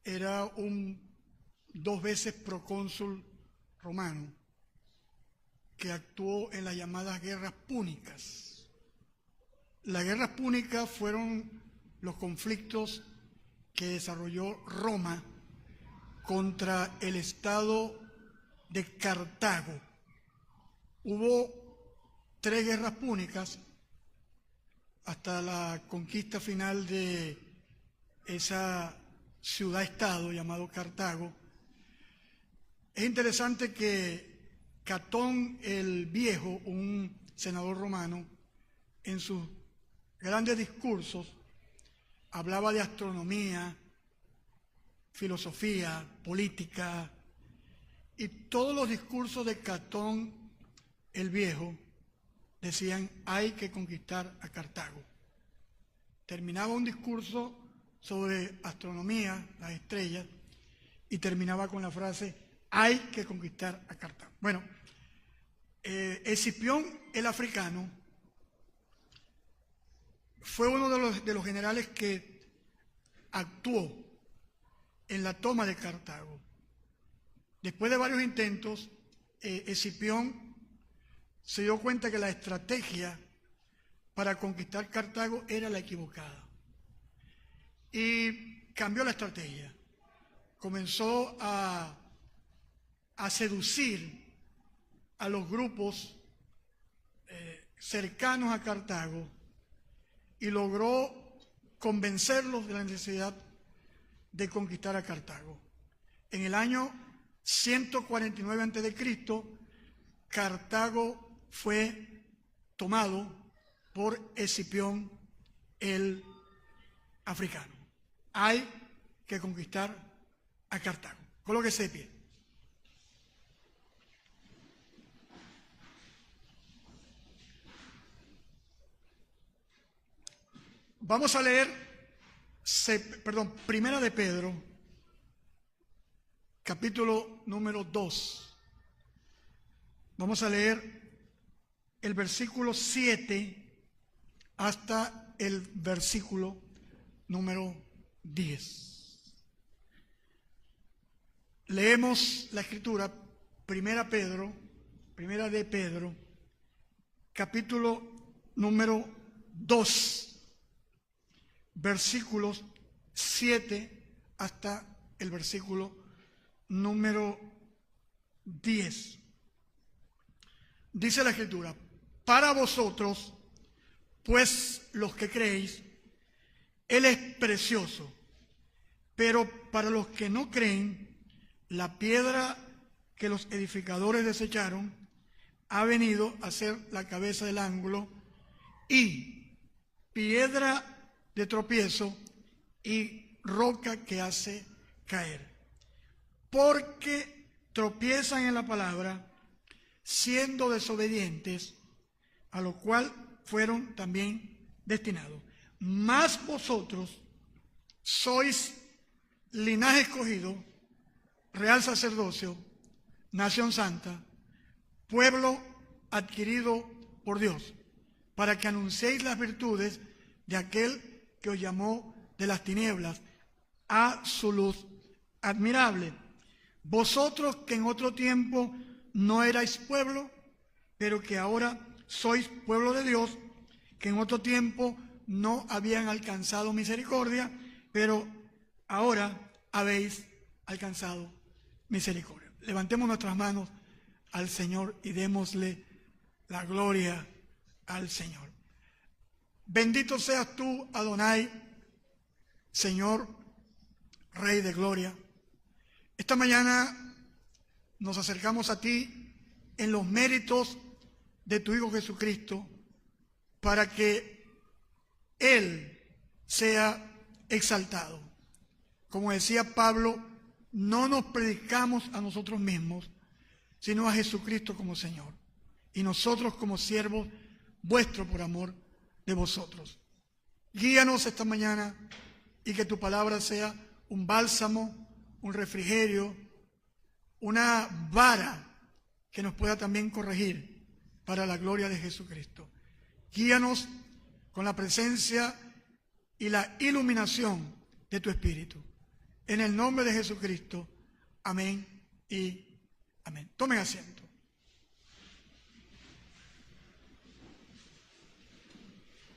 era un 2 veces procónsul romano que actuó en las llamadas guerras púnicas. Las guerras púnicas fueron los conflictos que desarrolló Roma contra el estado de Cartago. Hubo 3 guerras púnicas hasta la conquista final de esa ciudad-estado llamado Cartago. Es interesante que Catón el Viejo, un senador romano, en sus grandes discursos hablaba de astronomía, filosofía, política, y todos los discursos de Catón el Viejo decían: hay que conquistar a Cartago. Terminaba un discurso sobre astronomía, las estrellas, y terminaba con la frase: hay que conquistar a Cartago. Bueno, Escipión el africano fue uno de los generales que actuó en la toma de Cartago. Después de varios intentos, Escipión se dio cuenta que la estrategia para conquistar Cartago era la equivocada y cambió la estrategia. Comenzó a seducir a los grupos cercanos a Cartago y logró convencerlos de la necesidad de conquistar a Cartago. En el año 149 a.C., Cartago fue tomado por Escipión el africano. Hay que conquistar a Cartago. Colóquese de pie. Vamos a leer, Primera de Pedro, capítulo número 2. Vamos a leer el versículo 7 hasta el versículo número 10. Leemos la escritura, Primera de Pedro, capítulo número 2. Versículos 7 hasta el versículo número 10. Dice la Escritura: para vosotros, pues los que creéis, Él es precioso, pero para los que no creen, la piedra que los edificadores desecharon ha venido a ser la cabeza del ángulo y piedra de tropiezo y roca que hace caer. Porque tropiezan en la palabra, siendo desobedientes, a lo cual fueron también destinados. Mas vosotros sois linaje escogido, real sacerdocio, nación santa, pueblo adquirido por Dios, para que anunciéis las virtudes de aquel que os llamó de las tinieblas a su luz admirable. Vosotros que en otro tiempo no erais pueblo, pero que ahora sois pueblo de Dios, que en otro tiempo no habían alcanzado misericordia, pero ahora habéis alcanzado misericordia. Levantemos nuestras manos al Señor y démosle la gloria al Señor. Bendito seas tú, Adonai, Señor, Rey de gloria. Esta mañana nos acercamos a ti en los méritos de tu Hijo Jesucristo para que Él sea exaltado. Como decía Pablo, no nos predicamos a nosotros mismos, sino a Jesucristo como Señor, y nosotros como siervos vuestros por amor de vosotros. Guíanos esta mañana y que tu palabra sea un bálsamo, un refrigerio, una vara que nos pueda también corregir para la gloria de Jesucristo. Guíanos con la presencia y la iluminación de tu Espíritu. en el nombre de Jesucristo. Amén y amén. Tomen asiento.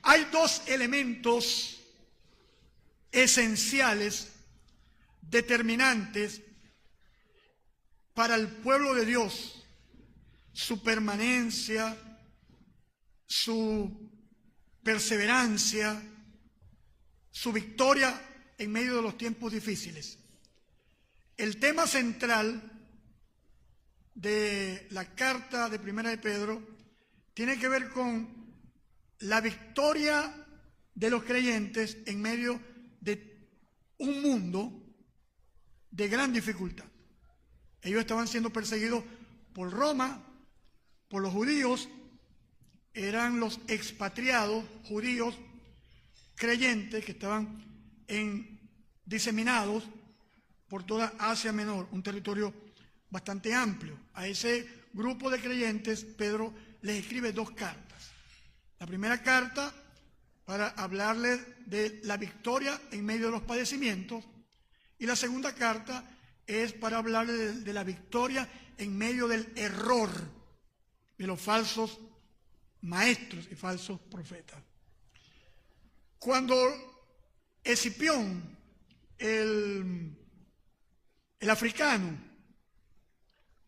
Hay dos elementos esenciales, determinantes para el pueblo de Dios, su permanencia, su perseverancia, su victoria en medio de los tiempos difíciles. El tema central de la carta de Primera de Pedro tiene que ver con la victoria de los creyentes en medio de un mundo de gran dificultad. Ellos estaban siendo perseguidos por Roma, por los judíos, eran los expatriados judíos creyentes que estaban diseminados por toda Asia Menor, un territorio bastante amplio. A ese grupo de creyentes Pedro les escribe dos cartas. La primera carta para hablarles de la victoria en medio de los padecimientos, y la segunda carta es para hablarles de la victoria en medio del error de los falsos maestros y falsos profetas. Cuando Escipión, el africano,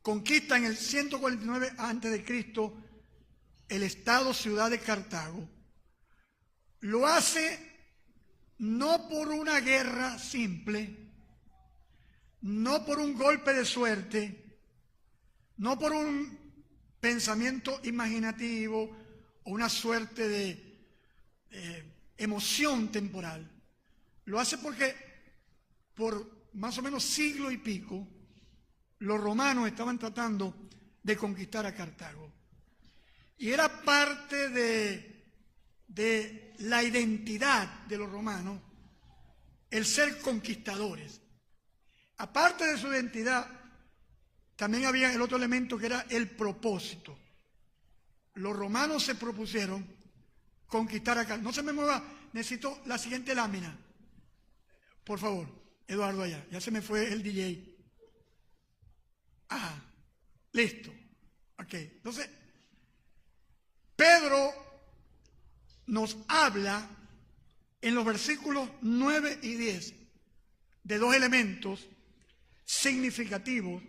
conquista en el 149 a.C. el estado-ciudad de Cartago, lo hace no por una guerra simple, no por un golpe de suerte, no por un pensamiento imaginativo o una suerte de emoción temporal. Lo hace porque por más o menos siglo y pico los romanos estaban tratando de conquistar a Cartago. Y era parte de la identidad de los romanos el ser conquistadores. Aparte de su identidad, también había el otro elemento que era el propósito. Los romanos se propusieron conquistar a Cartago. No se me mueva, necesito la siguiente lámina. Por favor, Eduardo allá. Ya se me fue el DJ. Ah, listo. Ok, entonces, Pedro nos habla en los versículos 9 y 10 de dos elementos significativos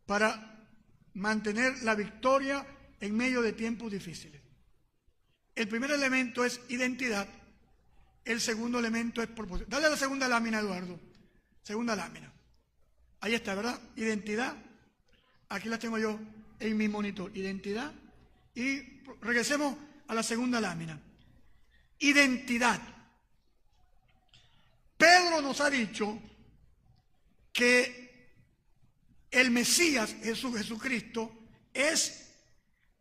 para mantener la victoria en medio de tiempos difíciles. El primer elemento es identidad, el segundo elemento es propósito. Dale a la segunda lámina, Eduardo. Segunda lámina. Ahí está, ¿verdad? Identidad. Aquí la tengo yo en mi monitor. Identidad. Y regresemos a la segunda lámina. Identidad. Pedro nos ha dicho que el Mesías, Jesucristo, es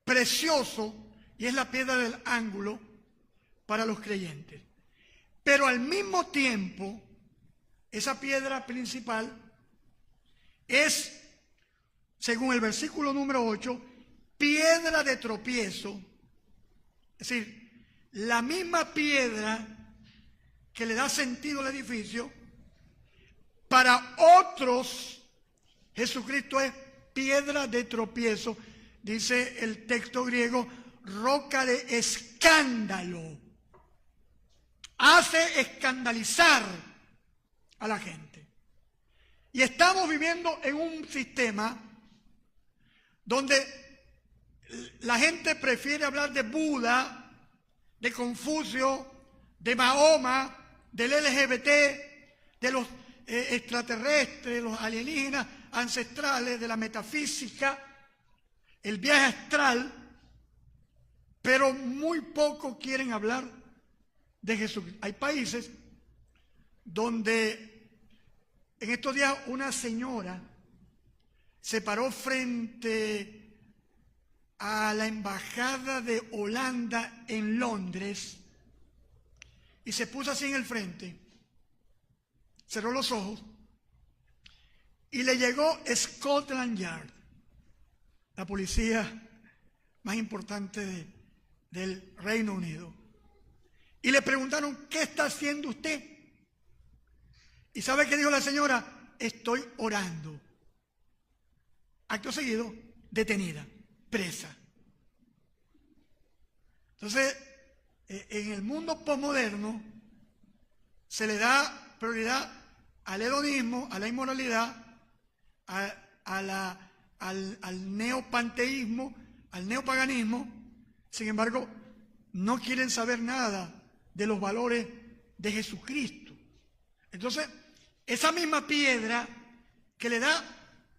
precioso y es la piedra del ángulo para los creyentes. Pero al mismo tiempo, esa piedra principal es, según el versículo número 8, piedra de tropiezo. Es decir, la misma piedra que le da sentido al edificio, para otros, Jesucristo es piedra de tropiezo. Dice el texto griego, roca de escándalo. Hace escandalizar a la gente. Y estamos viviendo en un sistema donde la gente prefiere hablar de Buda, de Confucio, de Mahoma, del LGBT, de los extraterrestres, los alienígenas ancestrales, de la metafísica, el viaje astral, pero muy poco quieren hablar de Jesucristo. Hay países donde en estos días una señora se paró frente a la embajada de Holanda en Londres y se puso así en el frente, cerró los ojos y le llegó Scotland Yard, la policía más importante del Reino Unido, y le preguntaron: ¿qué está haciendo usted? ¿Y sabe qué dijo la señora? Estoy orando. Acto seguido, detenida, presa. Entonces, en el mundo posmoderno se le da prioridad al hedonismo, a la inmoralidad, al neopanteísmo, al neopaganismo. Sin embargo, no quieren saber nada de los valores de Jesucristo. Entonces, esa misma piedra que le da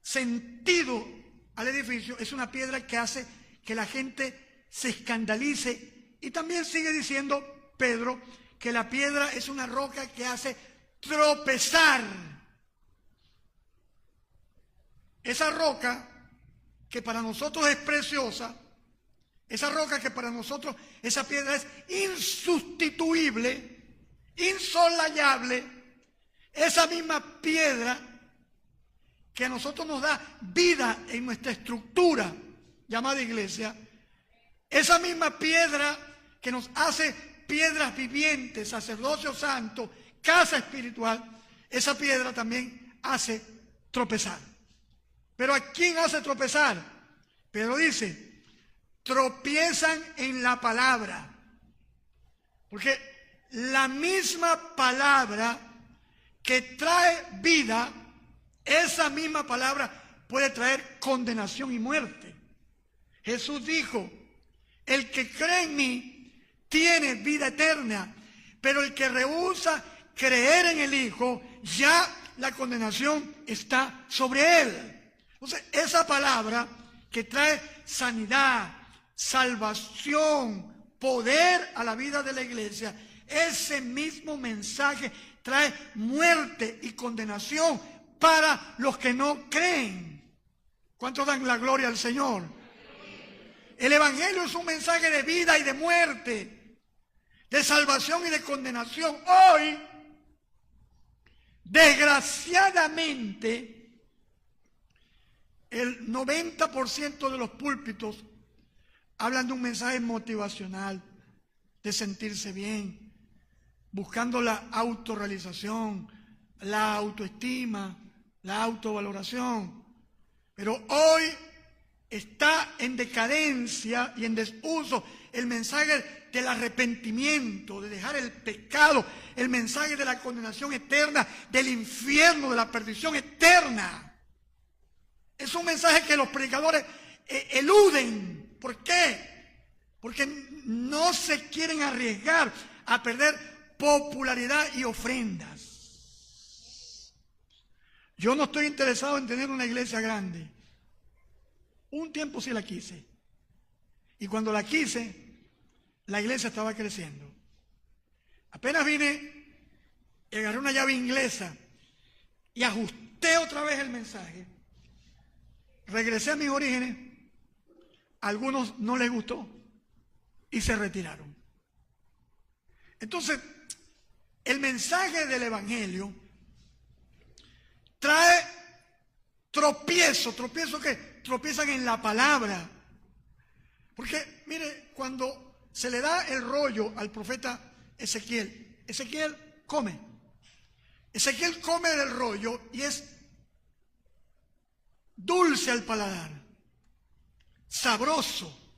sentido al edificio es una piedra que hace que la gente se escandalice. Y también sigue diciendo Pedro que la piedra es una roca que hace tropezar. Esa roca que para nosotros es preciosa, esa roca que para nosotros, esa piedra es insustituible, insolayable, esa misma piedra que a nosotros nos da vida en nuestra estructura llamada iglesia, esa misma piedra que nos hace piedras vivientes, sacerdocio santo, casa espiritual, esa piedra también hace tropezar. ¿Pero a quién hace tropezar? Pedro dice, tropiezan en la palabra. Porque la misma palabra que trae vida, esa misma palabra puede traer condenación y muerte. Jesús dijo, el que cree en mí tiene vida eterna, pero el que rehúsa creer en el Hijo, ya la condenación está sobre él. Entonces, esa palabra que trae sanidad, salvación, poder a la vida de la iglesia, ese mismo mensaje trae muerte y condenación para los que no creen. ¿Cuántos dan la gloria al Señor? El Evangelio es un mensaje de vida y de muerte, de salvación y de condenación. Hoy, desgraciadamente, el 90% de los púlpitos hablan de un mensaje motivacional, de sentirse bien, buscando la autorrealización, la autoestima, la autovaloración. Pero hoy está en decadencia y en desuso el mensaje del arrepentimiento, de dejar el pecado, el mensaje de la condenación eterna, del infierno, de la perdición eterna. Es un mensaje que los predicadores eluden. ¿Por qué? Porque no se quieren arriesgar a perder popularidad y ofrendas. Yo no estoy interesado en tener una iglesia grande. Un tiempo sí la quise. Y cuando la quise, la iglesia estaba creciendo. Apenas vine y agarré una llave inglesa y ajusté otra vez el mensaje. Regresé a mis orígenes, a algunos no les gustó y se retiraron. Entonces, el mensaje del Evangelio trae tropiezo. ¿Tropiezo qué? Tropiezan en la palabra. Porque, mire, cuando se le da el rollo al profeta Ezequiel, Ezequiel come. Ezequiel come del rollo y es dulce al paladar, sabroso,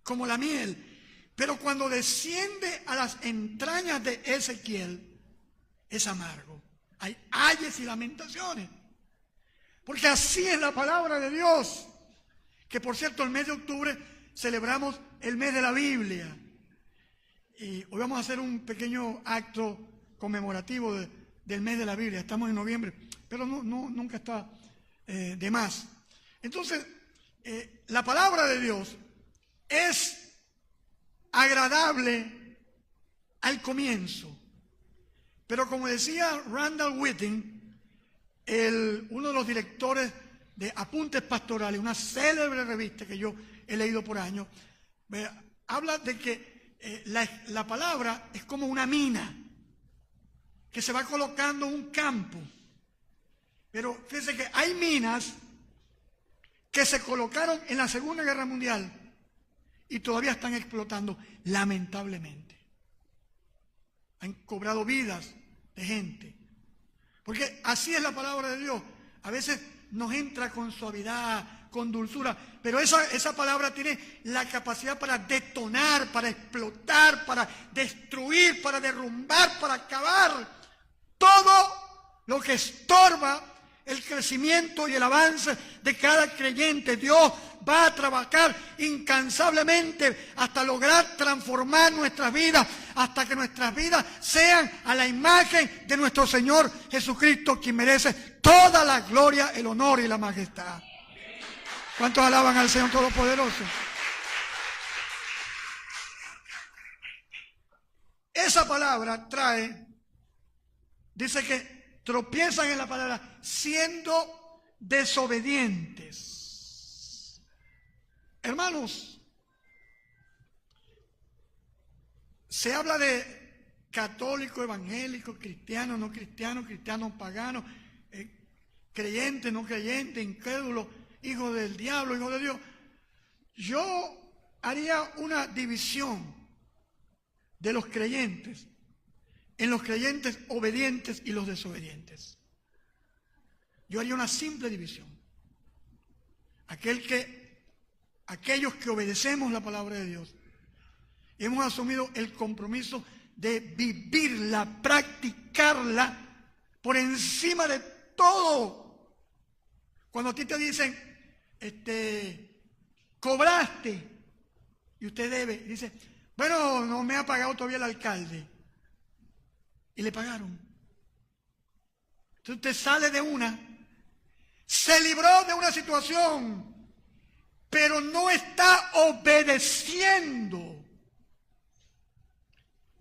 como la miel. Pero cuando desciende a las entrañas de Ezequiel, es amargo. Hay ayes y lamentaciones. Porque así es la palabra de Dios. Que por cierto, el mes de octubre celebramos el mes de la Biblia. Y hoy vamos a hacer un pequeño acto conmemorativo del mes de la Biblia. Estamos en noviembre, pero nunca está de más. Entonces, la palabra de Dios es agradable al comienzo, pero como decía Randall Whitting, uno de los directores de Apuntes Pastorales, una célebre revista que yo he leído por años, habla de que la palabra es como una mina que se va colocando en un campo. Pero fíjense que hay minas que se colocaron en la Segunda Guerra Mundial y todavía están explotando, lamentablemente. Han cobrado vidas de gente. Porque así es la palabra de Dios. A veces nos entra con suavidad, con dulzura, pero esa palabra tiene la capacidad para detonar, para explotar, para destruir, para derrumbar, para acabar todo lo que estorba el crecimiento y el avance de cada creyente. Dios va a trabajar incansablemente hasta lograr transformar nuestras vidas, hasta que nuestras vidas sean a la imagen de nuestro Señor Jesucristo, quien merece toda la gloria, el honor y la majestad. ¿Cuántos alaban al Señor Todopoderoso? Esa palabra dice que tropiezan en la palabra siendo desobedientes. Hermanos, se habla de católico, evangélico, cristiano, no cristiano, cristiano, pagano, creyente, no creyente, incrédulo, hijo del diablo, hijo de Dios. Yo haría una división de los creyentes en los creyentes obedientes y los desobedientes. Yo haría una simple división. Aquellos que obedecemos la palabra de Dios, hemos asumido el compromiso de vivirla, practicarla por encima de todo. Cuando a ti te dicen, cobraste y usted debe, dice, bueno, no me ha pagado todavía el alcalde. Y le pagaron. Entonces usted sale de se libró de una situación, pero no está obedeciendo.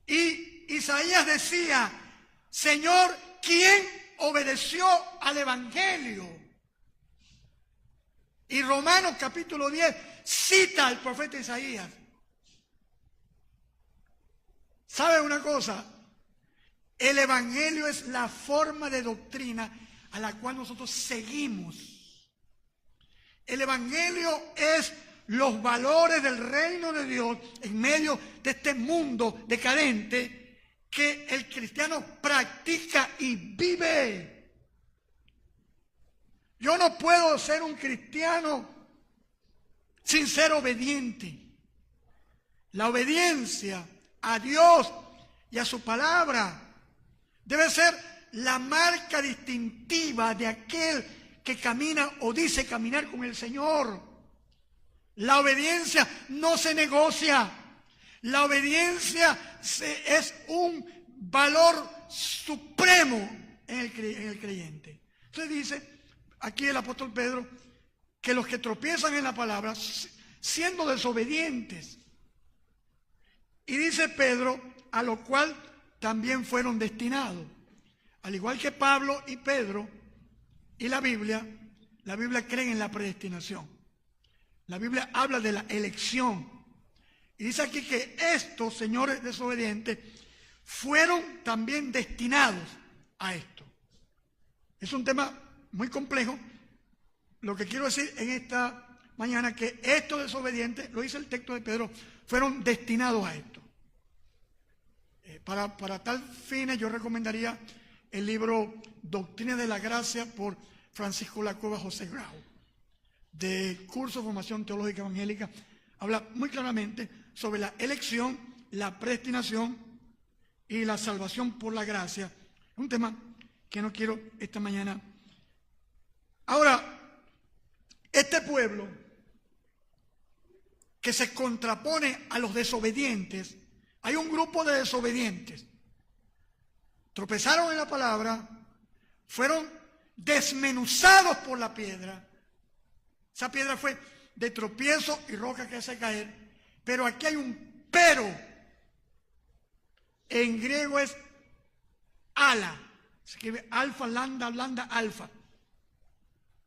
Y Isaías decía, Señor, ¿quién obedeció al Evangelio? Y Romanos capítulo 10 cita al profeta Isaías. ¿Sabe una cosa? El Evangelio es la forma de doctrina a la cual nosotros seguimos. El Evangelio es los valores del reino de Dios en medio de este mundo decadente que el cristiano practica y vive. Yo no puedo ser un cristiano sin ser obediente. La obediencia a Dios y a su palabra debe ser la marca distintiva de aquel que camina o dice caminar con el Señor. La obediencia no se negocia. La obediencia es un valor supremo en el creyente. Entonces dice aquí el apóstol Pedro que los que tropiezan en la palabra siendo desobedientes. Y dice Pedro, a lo cual también fueron destinados. Al igual que Pablo y Pedro y la Biblia cree en la predestinación. La Biblia habla de la elección. Y dice aquí que estos señores desobedientes fueron también destinados a esto. Es un tema muy complejo. Lo que quiero decir en esta mañana que estos desobedientes, lo dice el texto de Pedro, fueron destinados a esto. Para tal fines yo recomendaría el libro Doctrina de la Gracia por Francisco Lacueva José Grau, de Curso de Formación Teológica Evangélica. Habla muy claramente sobre la elección, la predestinación y la salvación por la gracia. Un tema que no quiero esta mañana. Ahora, este pueblo que se contrapone a los desobedientes, hay un grupo de desobedientes. Tropezaron en la palabra, fueron desmenuzados por la piedra. Esa piedra fue de tropiezo y roca que hace caer. Pero aquí hay un pero. En griego es ala. Se escribe alfa, lambda, lambda, alfa.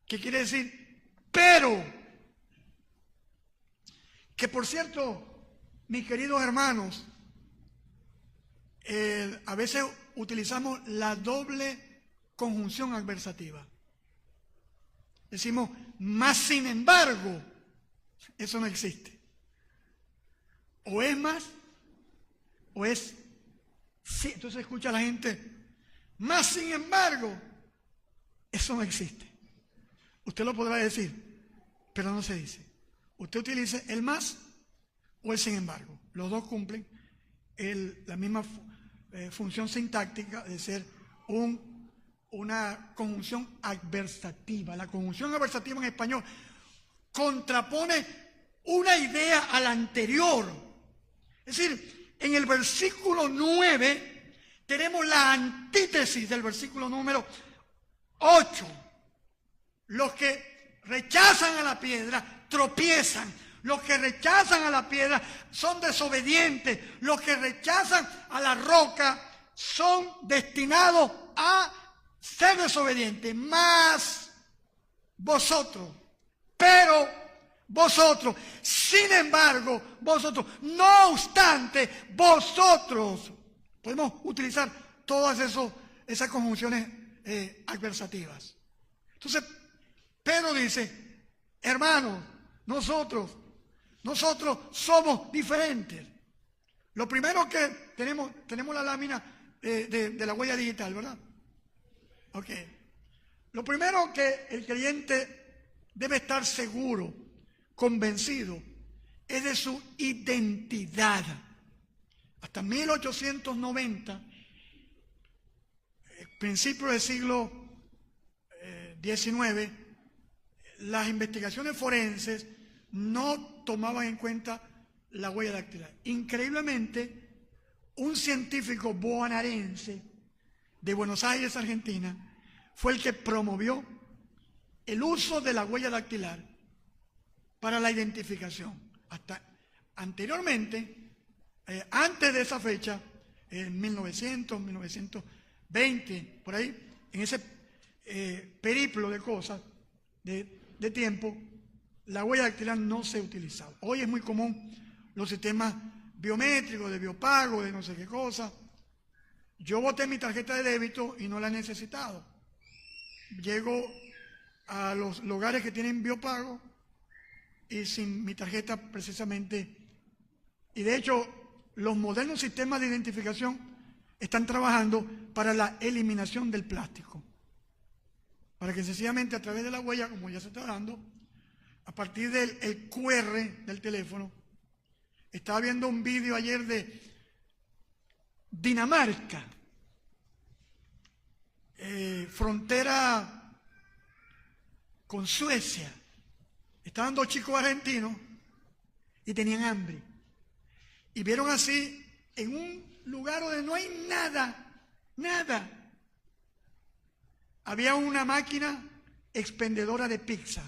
¿Qué quiere decir? Pero. Que por cierto, mis queridos hermanos, a veces utilizamos la doble conjunción adversativa. Decimos, más sin embargo, eso no existe. O es más, o es sí. Entonces escucha a la gente, más sin embargo. Eso no existe. Usted lo podrá decir, pero no se dice. Usted utilice el más o el sin embargo. Los dos cumplen la misma función sintáctica de ser una conjunción adversativa. La conjunción adversativa en español contrapone una idea a la anterior. Es decir, en el versículo 9 tenemos la antítesis del versículo número 8. Los que rechazan a la piedra tropiezan. Los que rechazan a la piedra son desobedientes. Los que rechazan a la roca son destinados a ser desobedientes. Más vosotros, pero vosotros, sin embargo, vosotros, no obstante, vosotros. Podemos utilizar todas esas conjunciones adversativas. Entonces, Pedro dice, hermanos, nosotros somos diferentes. Lo primero que tenemos la lámina de la huella digital, ¿verdad? Ok. Lo primero que el creyente debe estar seguro, convencido, es de su identidad. Hasta 1890, principio del siglo XIX, las investigaciones forenses no tomaban en cuenta la huella dactilar. Increíblemente, un científico bonaerense de Buenos Aires, Argentina, fue el que promovió el uso de la huella dactilar para la identificación. Hasta anteriormente, antes de esa fecha, en 1900, 1920, por ahí, en ese periplo de cosas, de tiempo, la huella dactilar no se utilizaba. Hoy es muy común los sistemas biométricos, de biopago, de no sé qué cosa. Yo boté mi tarjeta de débito y no la he necesitado. Llego a los lugares que tienen biopago y sin mi tarjeta precisamente. Y de hecho, los modernos sistemas de identificación están trabajando para la eliminación del plástico. Para que sencillamente a través de la huella, como ya se está dando, a partir del QR del teléfono, estaba viendo un vídeo ayer de Dinamarca, frontera con Suecia. Estaban dos chicos argentinos y tenían hambre. Y vieron así, en un lugar donde no hay nada, había una máquina expendedora de pizza.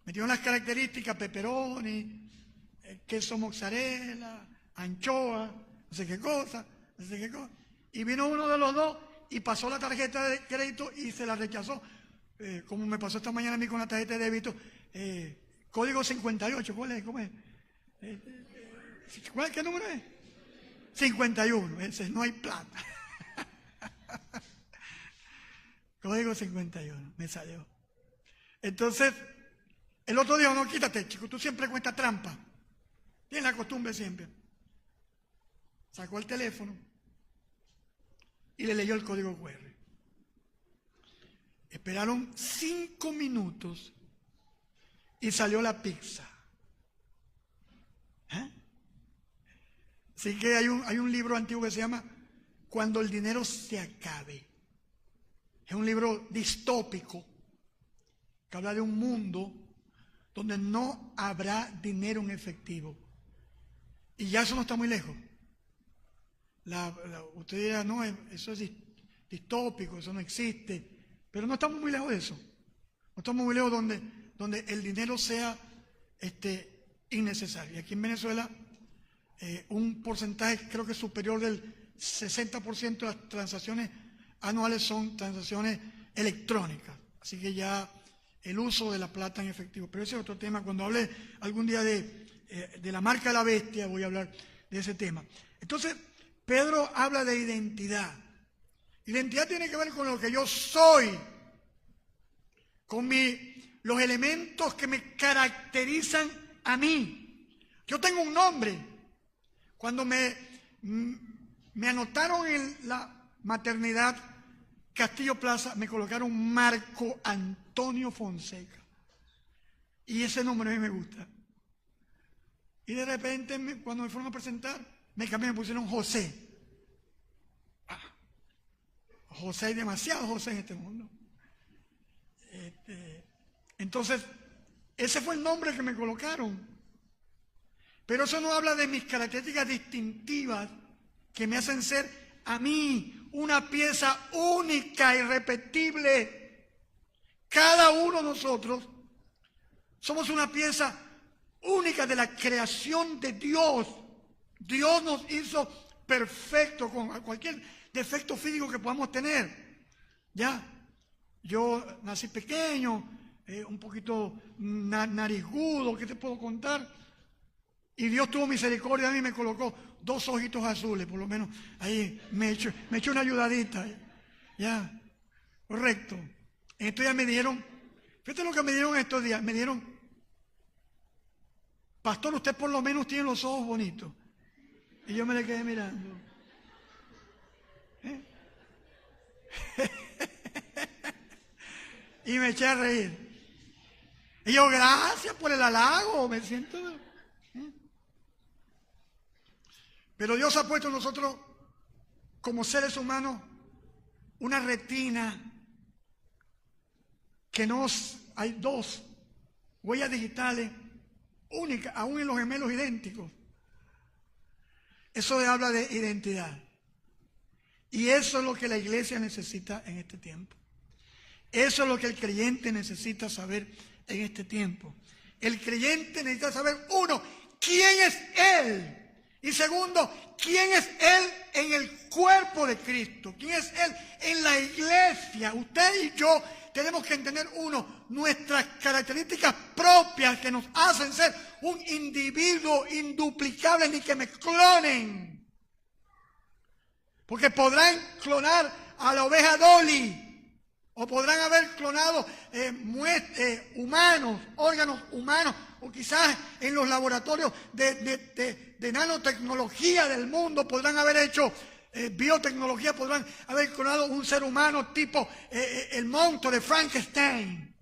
Metieron las características, pepperoni, queso mozzarella, anchoa, no sé qué cosa. Y vino uno de los dos y pasó la tarjeta de crédito y se la rechazó. Como me pasó esta mañana a mí con la tarjeta de débito, código 58, ¿cuál es? ¿Cómo es? ¿Qué número es? 51, ese, no hay plata. Código 51, me salió. Entonces, el otro día, no, quítate, chico, tú siempre cuentas trampa. Tienes la costumbre siempre. Sacó el teléfono y le leyó el código QR. Esperaron 5 minutos y salió la pizza. Así que hay un libro antiguo que se llama Cuando el dinero se acabe. Es un libro distópico que habla de un mundo donde no habrá dinero en efectivo. Y ya eso no está muy lejos. Usted dirá, no, eso es distópico, eso no existe. Pero no estamos muy lejos de eso. No estamos muy lejos donde el dinero sea innecesario. Y aquí en Venezuela, un porcentaje creo que superior del 60% de las transacciones anuales son transacciones electrónicas. Así que ya el uso de la plata en efectivo. Pero ese es otro tema. Cuando hable algún día de la marca de la bestia, voy a hablar de ese tema. Entonces, Pedro habla de identidad. Identidad tiene que ver con lo que yo soy, con los elementos que me caracterizan a mí. Yo tengo un nombre. Cuando me anotaron en la maternidad, Castillo Plaza me colocaron Marco Antonio Fonseca. Y ese nombre a mí me gusta. Y de repente, cuando me fueron a presentar, me cambiaron, me pusieron José. José, hay demasiados José en este mundo. Entonces, ese fue el nombre que me colocaron. Pero eso no habla de mis características distintivas que me hacen ser a mí una pieza única, irrepetible. Cada uno de nosotros somos una pieza única de la creación de Dios. Dios nos hizo perfecto con cualquier defecto físico que podamos tener. Ya, yo nací pequeño, un poquito narigudo, ¿qué te puedo contar? Y Dios tuvo misericordia de mí y me colocó 2 ojitos azules, por lo menos ahí me echó una ayudadita. Ya, correcto. En estos días me dieron, fíjate lo que me dieron estos días, me dieron, pastor, usted por lo menos tiene los ojos bonitos. Y yo me le quedé mirando. Y me eché a reír. Y yo, gracias por el halago, me siento... Pero Dios ha puesto en nosotros, como seres humanos, una retina que hay 2 huellas digitales únicas, aún en los gemelos idénticos. Eso habla de identidad. Y eso es lo que la iglesia necesita en este tiempo. Eso es lo que el creyente necesita saber en este tiempo. El creyente necesita saber, 1, quién es Él. Y 2, ¿quién es Él en el cuerpo de Cristo? ¿Quién es Él en la iglesia? Usted y yo tenemos que entender, 1, nuestras características propias que nos hacen ser un individuo induplicable, ni que me clonen. Porque podrán clonar a la oveja Dolly, o podrán haber clonado humanos, órganos humanos, o quizás en los laboratorios de nanotecnología del mundo podrán haber hecho biotecnología, podrán haber clonado un ser humano tipo el monstruo de Frankenstein.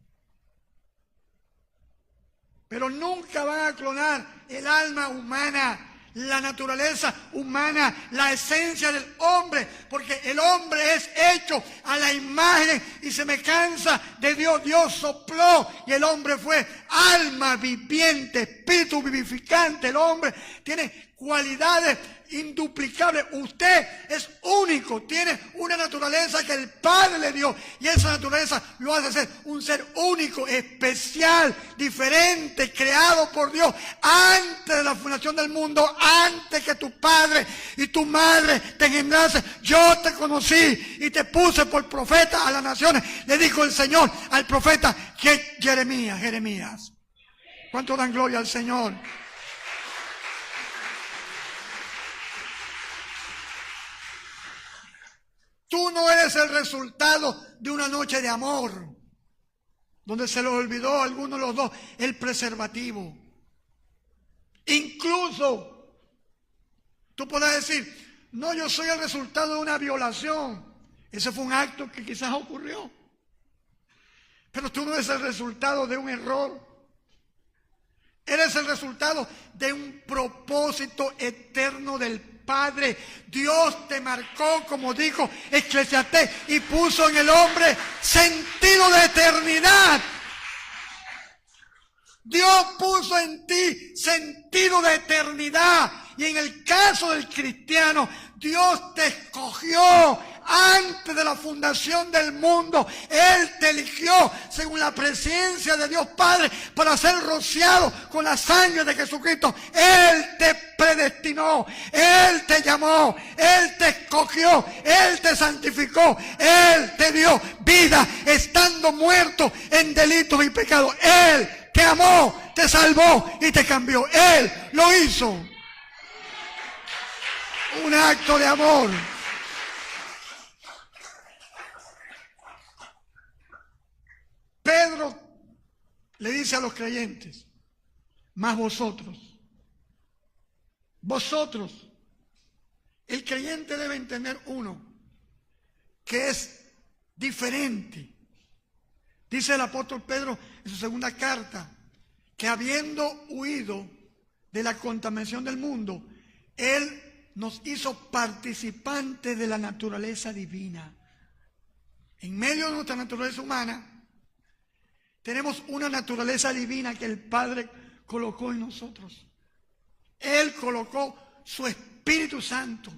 Pero nunca van a clonar el alma humana, la naturaleza humana, la esencia del hombre, porque el hombre es hecho a la imagen y semejanza de Dios. Dios sopló y el hombre fue alma viviente, espíritu vivificante. El hombre tiene cualidades induplicables. Usted es único, tiene una naturaleza que el Padre le dio, y esa naturaleza lo hace ser un ser único, especial, diferente, creado por Dios antes de la fundación del mundo, antes que tu padre y tu madre te engendrasen. Yo te conocí y te puse por profeta a las naciones, le dijo el Señor al profeta Jeremías. ¿Cuánto dan gloria al Señor? Tú no eres el resultado de una noche de amor, donde se le olvidó a alguno de los dos el preservativo. Incluso, tú podrás decir, no, yo soy el resultado de una violación. Ese fue un acto que quizás ocurrió. Pero tú no eres el resultado de un error. Eres el resultado de un propósito eterno del Padre. Dios te marcó, como dijo Eclesiastés, y puso en el hombre sentido de eternidad. Dios puso en ti sentido de eternidad. Y en el caso del cristiano, Dios te escogió antes de la fundación del mundo. Él te eligió según la presencia de Dios Padre para ser rociado con la sangre de Jesucristo. Él te predestinó, Él te llamó, Él te escogió, Él te santificó, Él te dio vida estando muerto en delitos y pecados. Él te amó, te salvó y te cambió. Él lo hizo. Un acto de amor. Pedro le dice a los creyentes, más vosotros, el creyente debe entender, 1, que es diferente. Dice el apóstol Pedro en su segunda carta que habiendo huido de la contaminación del mundo, Él nos hizo participantes de la naturaleza divina. En medio de nuestra naturaleza humana, tenemos una naturaleza divina que el Padre colocó en nosotros. Él colocó su Espíritu Santo,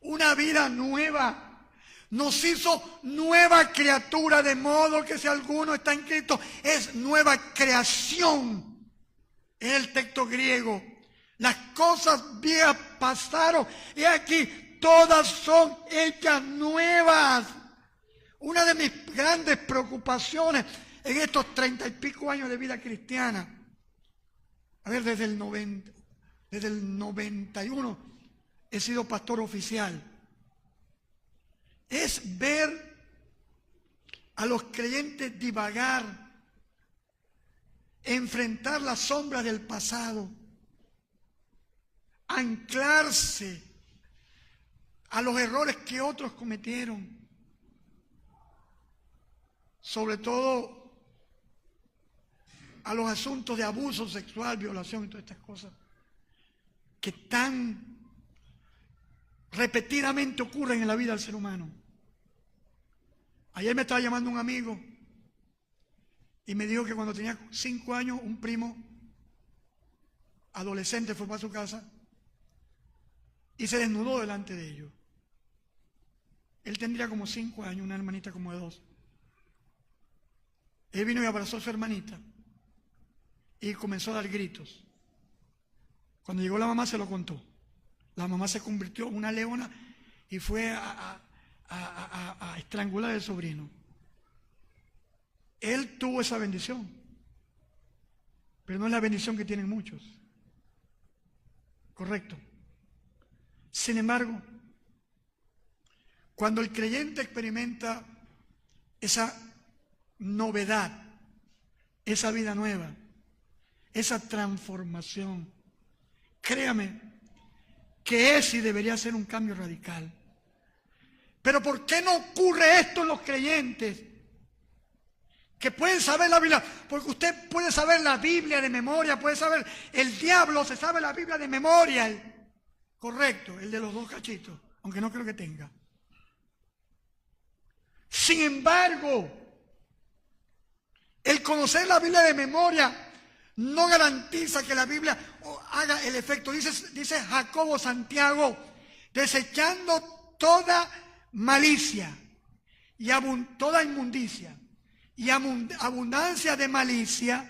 una vida nueva. Nos hizo nueva criatura, de modo que si alguno está en Cristo, es nueva creación. En el texto griego, las cosas viejas pasaron y aquí todas son hechas nuevas. Una de mis grandes preocupaciones en estos 30 y pico años de vida cristiana, a ver, desde el 91 he sido pastor oficial, es ver a los creyentes divagar, enfrentar las sombras del pasado, anclarse a los errores que otros cometieron, sobre todo a los asuntos de abuso sexual, violación y todas estas cosas que tan repetidamente ocurren en la vida del ser humano. Ayer me estaba llamando un amigo y me dijo que cuando tenía 5 años un primo adolescente fue para su casa y se desnudó delante de ellos. Él tendría como 5 años, una hermanita como de 2. Él vino y abrazó a su hermanita y comenzó a dar gritos. Cuando llegó la mamá se lo contó. La mamá se convirtió en una leona y fue a estrangular al sobrino. Él tuvo esa bendición, pero no es la bendición que tienen muchos. Correcto. Sin embargo, cuando el creyente experimenta esa novedad, esa vida nueva, esa transformación, créame que es y debería ser un cambio radical. Pero ¿por qué no ocurre esto en los creyentes? Que pueden saber la Biblia, porque usted puede saber la Biblia de memoria, puede saber, el diablo se sabe la Biblia de memoria, correcto, el de los 2 cachitos, aunque no creo que tenga. Sin embargo, el conocer la Biblia de memoria no garantiza que la Biblia haga el efecto. Dice Jacobo Santiago, desechando toda malicia y toda inmundicia y abundancia de malicia,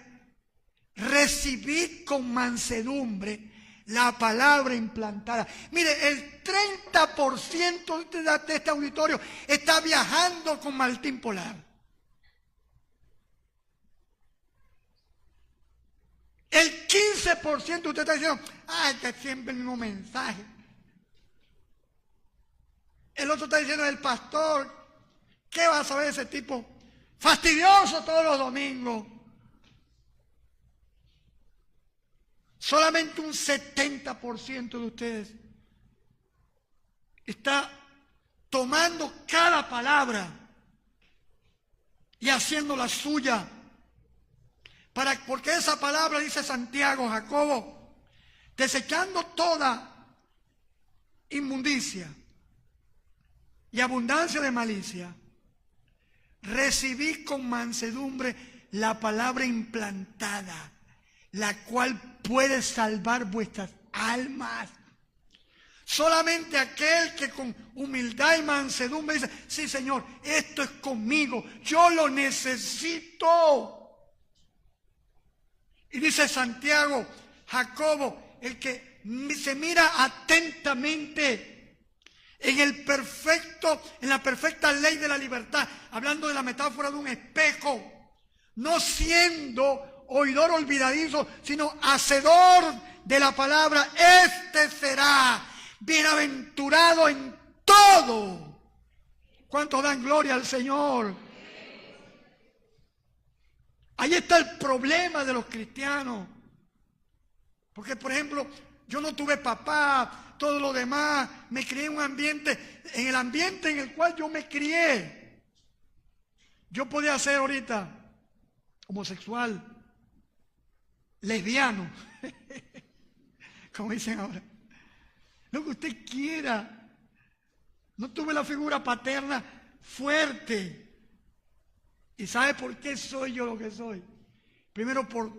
recibid con mansedumbre la palabra implantada. Mire, el 30% de este auditorio está viajando con Martín Polar. El 15% usted está diciendo, ay, que siempre el mismo mensaje. El otro está diciendo, el pastor, ¿qué va a saber ese tipo? Fastidioso todos los domingos. Solamente un 70% de ustedes está tomando cada palabra y haciéndola suya. Porque esa palabra, dice Santiago, Jacobo, desechando toda inmundicia y abundancia de malicia, recibid con mansedumbre la palabra implantada, la cual puede salvar vuestras almas. Solamente aquel que con humildad y mansedumbre dice, sí Señor, esto es conmigo, yo lo necesito. Y dice Santiago, Jacobo, el que se mira atentamente en la perfecta ley de la libertad, hablando de la metáfora de un espejo, no siendo oidor olvidadizo, sino hacedor de la palabra, este será bienaventurado en todo. ¿Cuántos dan gloria al Señor? Ahí está el problema de los cristianos. Porque, por ejemplo, yo no tuve papá, todo lo demás, me crié en el ambiente en el cual yo me crié. Yo podía ser ahorita homosexual, lesbiano, como dicen ahora, lo que usted quiera. No tuve la figura paterna fuerte. ¿Y sabe por qué soy yo lo que soy? Primero, por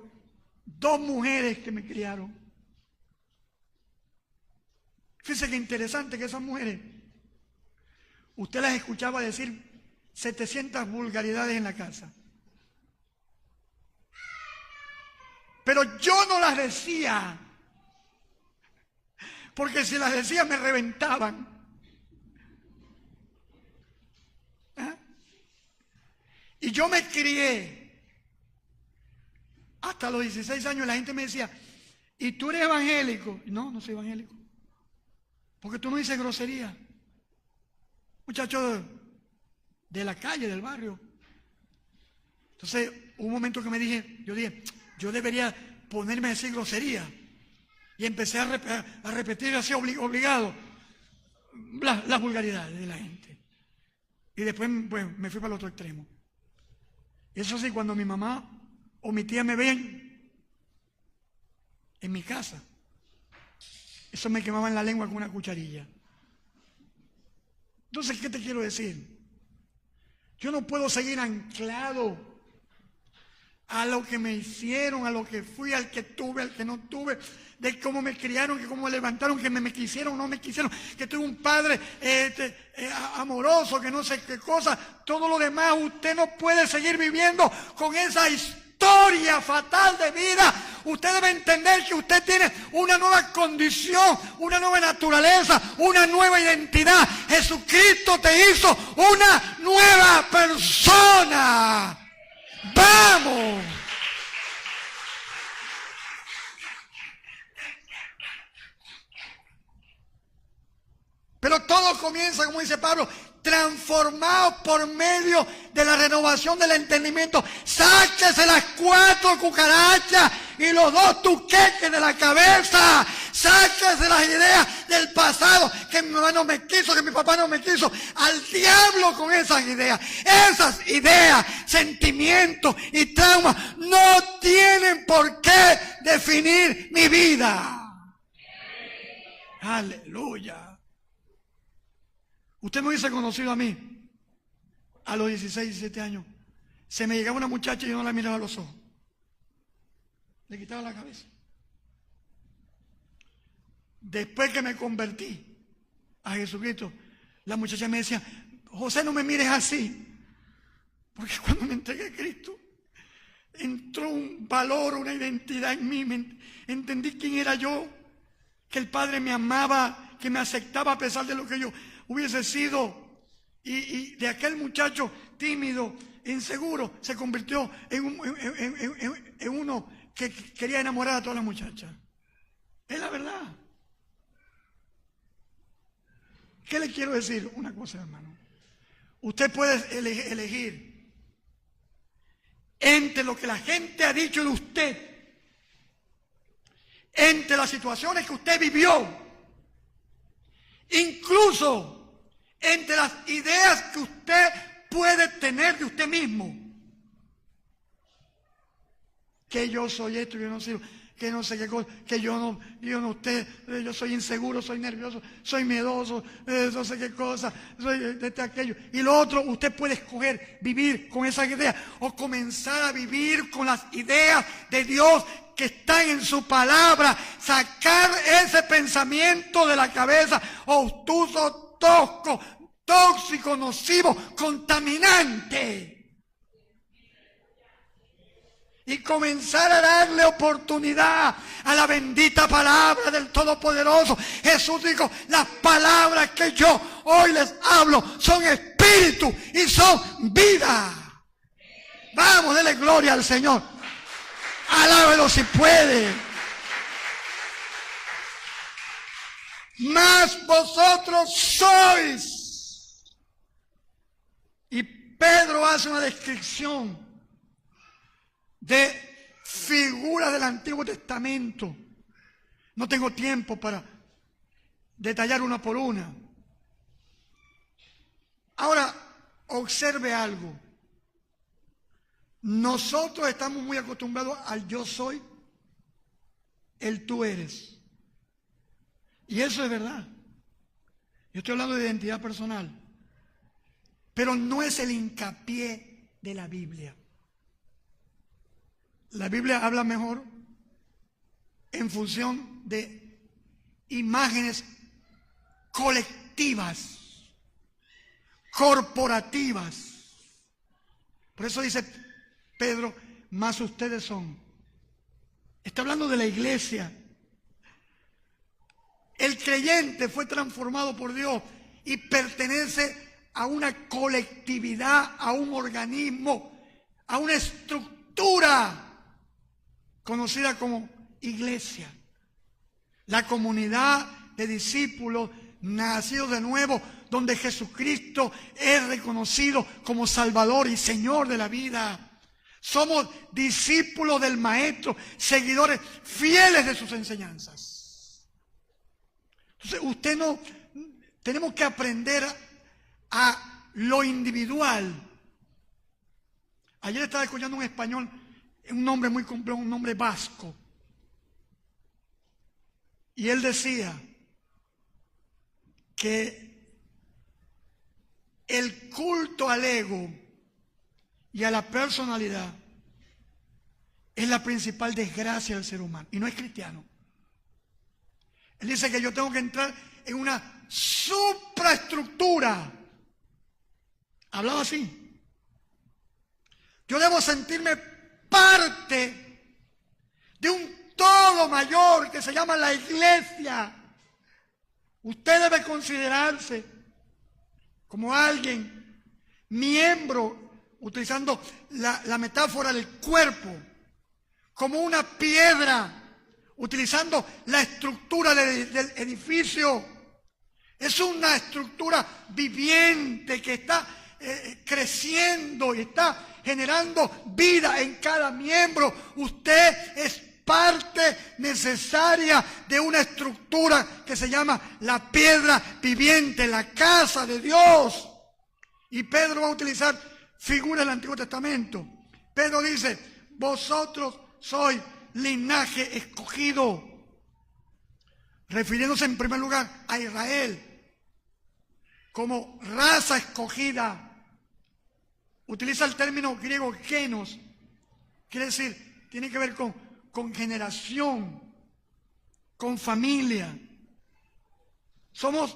dos mujeres que me criaron. Fíjese que interesante que esas mujeres, usted las escuchaba decir 700 vulgaridades en la casa. Pero yo no las decía, porque si las decía me reventaban. ¿Ah? Y yo me crié hasta los 16 años. La gente me decía, ¿y tú eres evangélico? No, no soy evangélico, porque tú no dices grosería. Muchacho de la calle, del barrio. Entonces hubo un momento que yo dije, yo debería ponerme a decir grosería. Y empecé a repetir así obligado las vulgaridades de la gente. Y después pues, me fui para el otro extremo. Eso sí, cuando mi mamá o mi tía me ven en mi casa, eso me quemaba en la lengua con una cucharilla. Entonces, ¿qué te quiero decir? Yo no puedo seguir anclado a lo que me hicieron, a lo que fui, al que tuve, al que no tuve, de cómo me criaron, que cómo me levantaron, que me quisieron o no me quisieron, que tuve un padre amoroso, que no sé qué cosa. Todo lo demás, usted no puede seguir viviendo con esa historia fatal de vida. Usted debe entender que usted tiene una nueva condición, una nueva naturaleza, una nueva identidad. Jesucristo te hizo una nueva persona. ¡Vamos! Pero todo comienza, como dice Pablo, transformados por medio de la renovación del entendimiento. Sáquese las 4 cucarachas y los 2 tuqueques de la cabeza. Sáquese las ideas del pasado, que mi mamá no me quiso, que mi papá no me quiso. Al diablo con esas ideas. Esas ideas, sentimientos y traumas no tienen por qué definir mi vida. Aleluya. Usted me hubiese conocido a mí a los 16, 17 años. Se me llegaba una muchacha y yo no la miraba a los ojos. Le quitaba la cabeza. Después que me convertí a Jesucristo, la muchacha me decía, José, no me mires así. Porque cuando me entregué a Cristo, entró un valor, una identidad en mí. Entendí quién era yo, que el Padre me amaba, que me aceptaba a pesar de lo que yo hubiese sido. Y de aquel muchacho tímido, inseguro, se convirtió en uno que quería enamorar a todas las muchachas. Es la verdad. ¿Qué le quiero decir? Una cosa, hermano. Usted puede elegir entre lo que la gente ha dicho de usted, entre las situaciones que usted vivió, incluso entre las ideas que usted puede tener de usted mismo. Que yo soy esto, que yo no sirvo, que no sé qué cosa, que yo soy inseguro, soy nervioso, soy miedoso, no sé qué cosa, soy de aquello. Y lo otro, usted puede escoger vivir con esas ideas o comenzar a vivir con las ideas de Dios que están en su palabra. Sacar ese pensamiento de la cabeza obtuso, tosco, tóxico, nocivo, contaminante. Y comenzar a darle oportunidad a la bendita palabra del Todopoderoso. Jesús dijo, las palabras que yo hoy les hablo son espíritu y son vida. Vamos, dele gloria al Señor. Alábelo si puede. Mas vosotros sois. Y Pedro hace una descripción de figuras del Antiguo Testamento. No tengo tiempo para detallar una por una. Ahora, observe algo. nosotros estamos muy acostumbrados al yo soy, el tú eres. Y eso es verdad. Yo estoy hablando de identidad personal. Pero no es el hincapié de la Biblia. La Biblia habla mejor en función de imágenes colectivas, corporativas. Por eso dice Pedro, más ustedes son. Está hablando de la iglesia. El creyente fue transformado por Dios y pertenece a una colectividad, a un organismo, a una estructura conocida como iglesia. La comunidad de discípulos nacidos de nuevo, donde Jesucristo es reconocido como Salvador y Señor de la vida. Somos discípulos del Maestro, seguidores fieles de sus enseñanzas. Entonces, tenemos que aprender a lo individual. Ayer estaba escuchando un español, un nombre muy complejo, un nombre vasco. Y él decía que el culto al ego y a la personalidad es la principal desgracia del ser humano. Y no es cristiano. Él dice que yo tengo que entrar en una supraestructura. Hablaba así. Yo debo sentirme parte de un todo mayor que se llama la iglesia. Usted debe considerarse como alguien, miembro, utilizando la metáfora del cuerpo, como una piedra, utilizando la estructura del edificio. Es una estructura viviente que está creciendo y está generando vida en cada miembro. Usted es parte necesaria de una estructura que se llama la piedra viviente, la casa de Dios. Y Pedro va a utilizar figuras del Antiguo Testamento. Pedro dice, vosotros sois linaje escogido, refiriéndose en primer lugar a Israel como raza escogida. Utiliza el término griego genos, quiere decir, tiene que ver con generación, con familia. Somos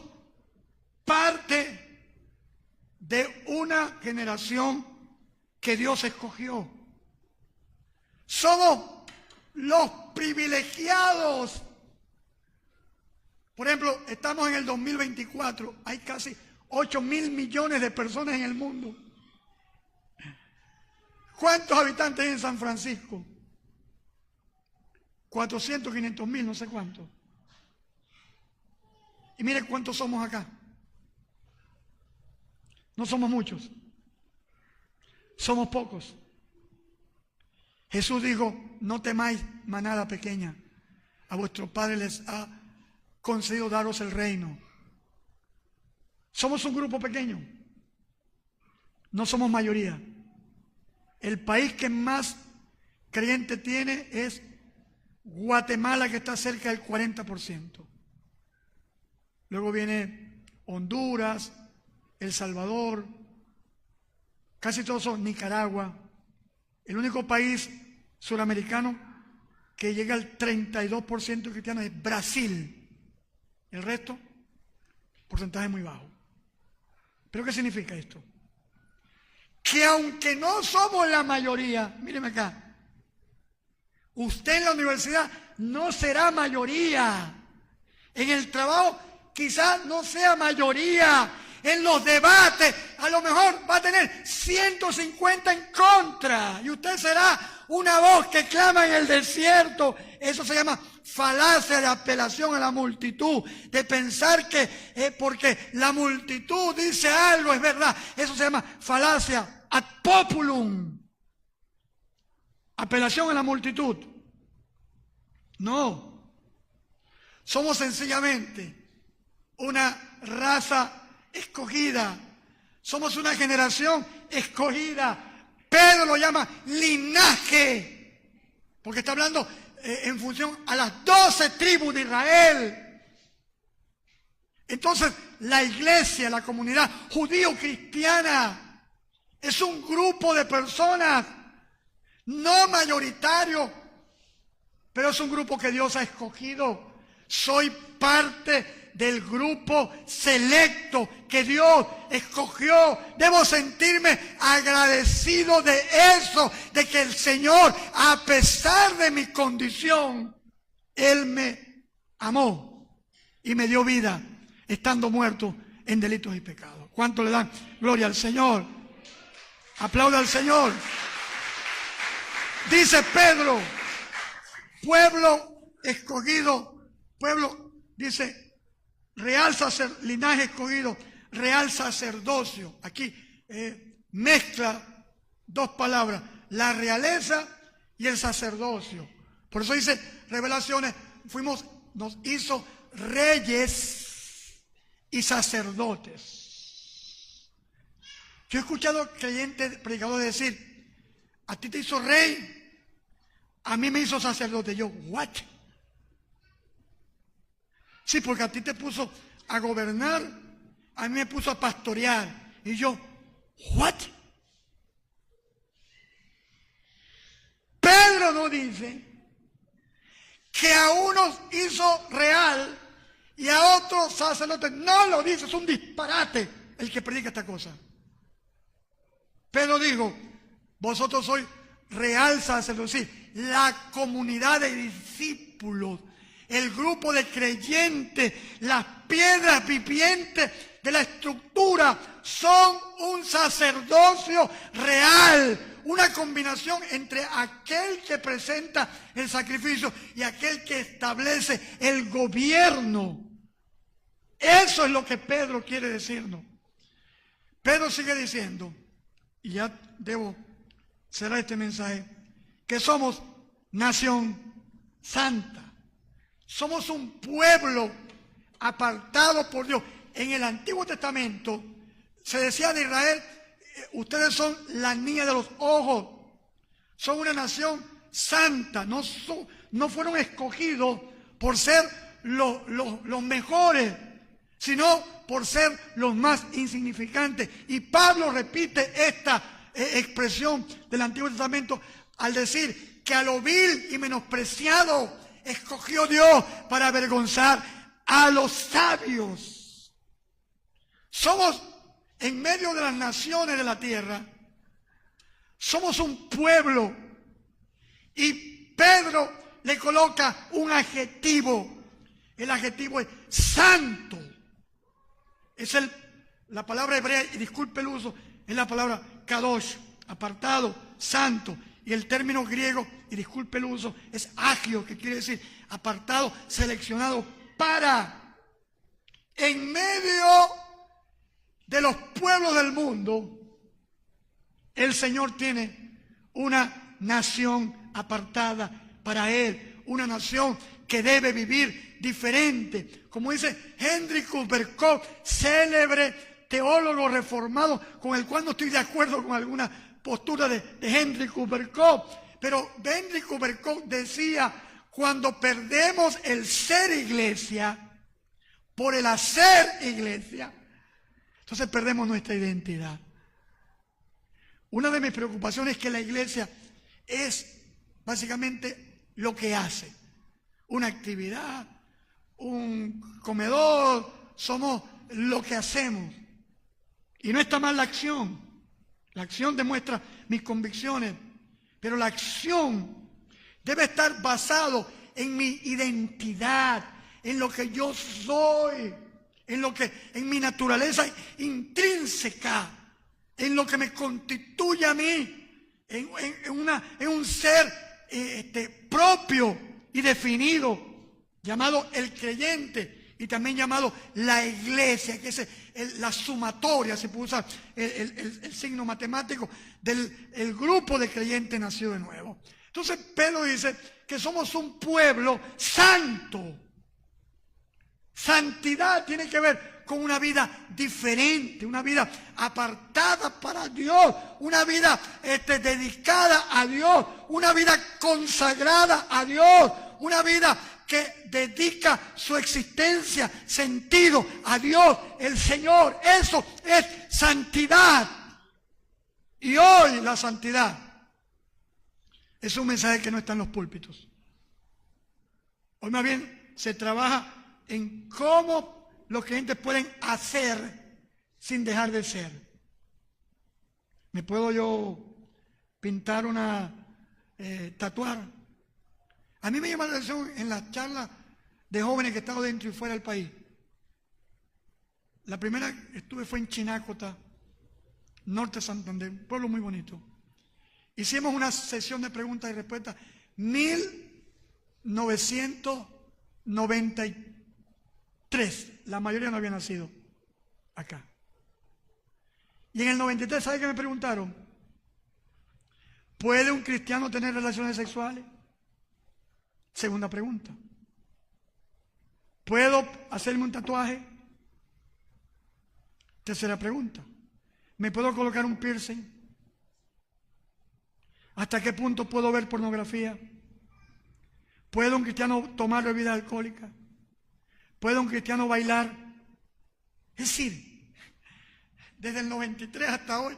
parte de una generación que Dios escogió. Somos los privilegiados. Por ejemplo, estamos en el 2024, hay casi 8.000 millones de personas en el mundo. ¿Cuántos habitantes hay en San Francisco? 400, 500 mil, no sé cuántos. Y mire cuántos somos acá. No somos muchos. Somos pocos. Jesús dijo, no temáis, manada pequeña. A vuestro Padre les ha concedido daros el reino. Somos un grupo pequeño. No somos mayoría. El país que más creyentes tiene es Guatemala, que está cerca del 40%. Luego viene Honduras, El Salvador, casi todos son Nicaragua. El único país suramericano que llega al 32% cristiano es Brasil. El resto, porcentaje muy bajo. ¿Pero qué significa esto? Que aunque no somos la mayoría, míreme acá, usted en la universidad no será mayoría. En el trabajo quizás no sea mayoría. En los debates a lo mejor va a tener 150 en contra. Y usted será una voz que clama en el desierto. Eso se llama falacia de apelación a la multitud. De pensar que porque la multitud dice algo es verdad. Eso se llama falacia ad populum. Apelación a la multitud. No. Somos sencillamente una raza escogida. Somos una generación escogida Pedro lo llama linaje, porque está hablando en función a las 12 tribus de Israel. Entonces, la iglesia, la comunidad judío-cristiana, es un grupo de personas, no mayoritario, pero es un grupo que Dios ha escogido. Soy parte del grupo selecto que Dios escogió. Debo sentirme agradecido de eso, de que el Señor, a pesar de mi condición, Él me amó y me dio vida, estando muerto en delitos y pecados. ¿Cuánto le dan gloria al Señor? Aplauda al Señor. Dice Pedro, pueblo escogido, pueblo, dice, real linaje escogido, real sacerdocio. Aquí mezcla dos palabras, la realeza y el sacerdocio. Por eso dice Revelaciones, nos hizo reyes y sacerdotes. Yo he escuchado creyentes, predicadores decir, a ti te hizo rey, a mí me hizo sacerdote. Yo, ¿what? Sí, porque a ti te puso a gobernar, a mí me puso a pastorear. Y yo, ¿what? Pedro no dice que a unos hizo real y a otros sacerdote. No lo dice, es un disparate el que predica esta cosa. Pedro dijo, vosotros sois real sacerdocio, sí, la comunidad de discípulos, el grupo de creyentes, las piedras vivientes de la estructura son un sacerdocio real, una combinación entre aquel que presenta el sacrificio y aquel que establece el gobierno. Eso es lo que Pedro quiere decirnos. Pedro sigue diciendo, y ya debo cerrar este mensaje, que somos nación santa. Somos un pueblo apartado por Dios. En el Antiguo Testamento se decía de Israel, ustedes son la niña de los ojos, son una nación santa, no fueron escogidos por ser los mejores, sino por ser los más insignificantes. Y Pablo repite esta expresión del Antiguo Testamento al decir que a lo vil y menospreciado escogió Dios para avergonzar a los sabios. Somos, en medio de las naciones de la tierra, somos un pueblo. Y Pedro le coloca un adjetivo. El adjetivo es santo. Es la palabra hebrea, y disculpe el uso, es la palabra kadosh, apartado, santo. Y el término griego, y disculpe el uso, es agio, que quiere decir apartado, seleccionado para. En medio de los pueblos del mundo, el Señor tiene una nación apartada para Él, una nación que debe vivir diferente. Como dice Hendrik Berkov, célebre teólogo reformado, con el cual no estoy de acuerdo con alguna postura de Hendrik Berkov, pero Hendrik Berkov decía, cuando perdemos el ser iglesia por el hacer iglesia, entonces perdemos nuestra identidad. Una de mis preocupaciones es que la iglesia es básicamente lo que hace, una actividad, un comedor, somos lo que hacemos. Y no está mal la acción. La acción demuestra mis convicciones, pero la acción debe estar basado en mi identidad, en lo que yo soy, en mi naturaleza intrínseca, en lo que me constituye a mí, en un ser propio y definido, llamado el creyente y también llamado la iglesia, que es la sumatoria, se puede usar el signo matemático del grupo de creyentes nacido de nuevo. Entonces Pedro dice que somos un pueblo santo. Santidad tiene que ver con una vida diferente, una vida apartada para Dios, una vida dedicada a Dios, una vida consagrada a Dios, una vida que dedica su existencia, sentido a Dios, el Señor. Eso es santidad. Y hoy la santidad es un mensaje que no está en los púlpitos. Hoy más bien se trabaja en cómo los creyentes pueden hacer sin dejar de ser. ¿Me puedo yo pintar tatuar? A mí me llama la atención en las charlas de jóvenes que he estado dentro y fuera del país. La primera que estuve fue en Chinácota, norte de Santander, un pueblo muy bonito. Hicimos una sesión de preguntas y respuestas. 1993, la mayoría no había nacido acá. Y en el 93, ¿sabe qué me preguntaron? ¿Puede un cristiano tener relaciones sexuales? Segunda pregunta. ¿Puedo hacerme un tatuaje? Tercera pregunta. ¿Me puedo colocar un piercing? ¿Hasta qué punto puedo ver pornografía? ¿Puede un cristiano tomar bebidas alcohólicas? ¿Puede un cristiano bailar? Es decir, desde el 93 hasta hoy,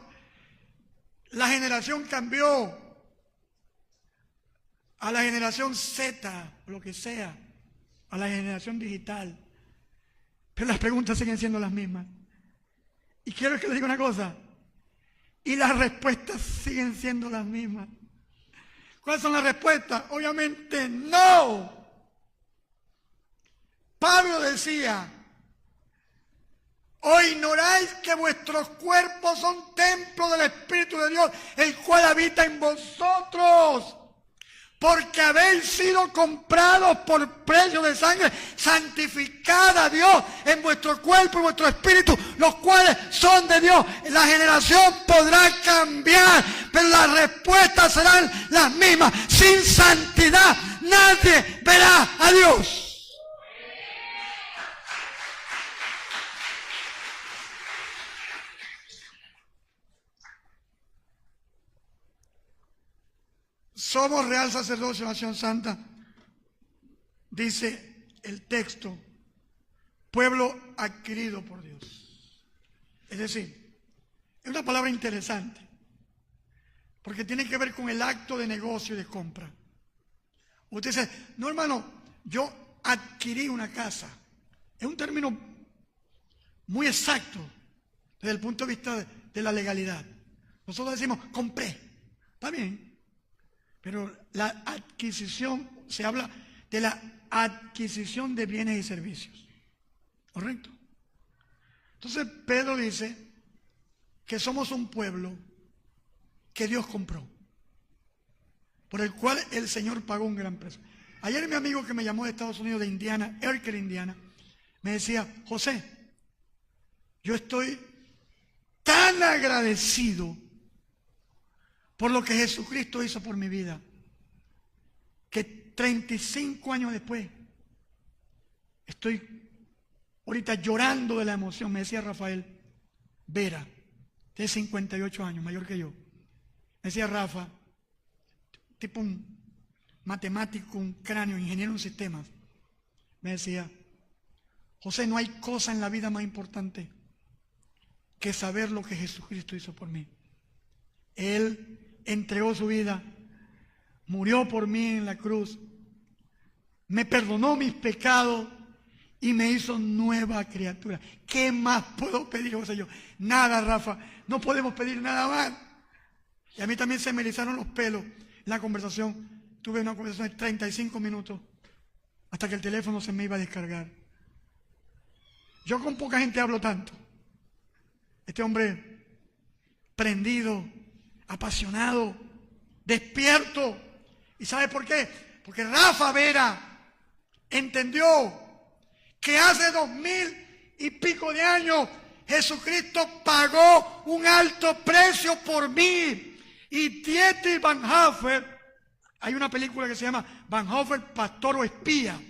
la generación cambió a la generación Z, lo que sea, a la generación digital. Pero las preguntas siguen siendo las mismas. Y quiero que les diga una cosa, y las respuestas siguen siendo las mismas. ¿Cuáles son las respuestas? Obviamente no. Pablo decía, ¿o ignoráis que vuestros cuerpos son templo del Espíritu de Dios, el cual habita en vosotros? Porque habéis sido comprados por precio de sangre, santificada a Dios en vuestro cuerpo y vuestro espíritu, los cuales son de Dios. La generación podrá cambiar, pero las respuestas serán las mismas. Sin santidad nadie verá a Dios. Somos real sacerdocio, nación santa, dice el texto, pueblo adquirido por Dios. Es decir, es una palabra interesante, porque tiene que ver con el acto de negocio y de compra. Usted dice, no hermano, yo adquirí una casa. Es un término muy exacto desde el punto de vista de la legalidad. Nosotros decimos, compré. Está bien. Pero la adquisición, se habla de la adquisición de bienes y servicios. ¿Correcto? Entonces Pedro dice que somos un pueblo que Dios compró, por el cual el Señor pagó un gran precio. Ayer mi amigo que me llamó de Estados Unidos, de Indiana, Erkel, Indiana, me decía, José, yo estoy tan agradecido por lo que Jesucristo hizo por mi vida, que 35 años después estoy ahorita llorando de la emoción. Me decía Rafael Vera, de 58 años, mayor que yo. Me decía Rafa, tipo un matemático, un cráneo, ingeniero en sistemas. Me decía, José, no hay cosa en la vida más importante que saber lo que Jesucristo hizo por mí. Él entregó su vida, murió por mí en la cruz, me perdonó mis pecados y me hizo nueva criatura. ¿Qué más puedo pedir, José? Yo, nada, Rafa, no podemos pedir nada más. Y a mí también se me erizaron los pelos en la conversación. Tuve una conversación de 35 minutos hasta que el teléfono se me iba a descargar. Yo con poca gente hablo tanto. Este hombre prendido, apasionado, despierto. ¿Y sabe por qué? Porque Rafa Vera entendió que hace 2000 y pico de años Jesucristo pagó un alto precio por mí. Y Dietrich Bonhoeffer, hay una película que se llama Bonhoeffer, Pastor o Espía.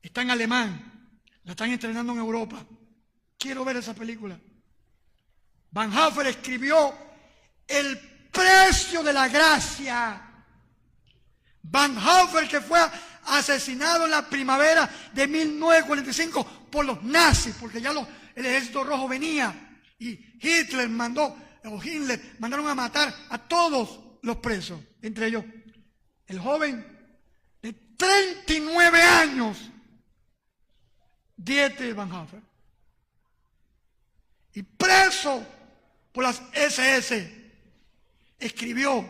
Está en alemán, la están estrenando en Europa. Quiero ver esa película. Bonhoeffer escribió El precio de la gracia. Bonhoeffer, que fue asesinado en la primavera de 1945 por los nazis, porque ya el ejército rojo venía y Hitler mandaron a matar a todos los presos, entre ellos el joven de 39 años, Dietrich Bonhoeffer, y preso por las SS, escribió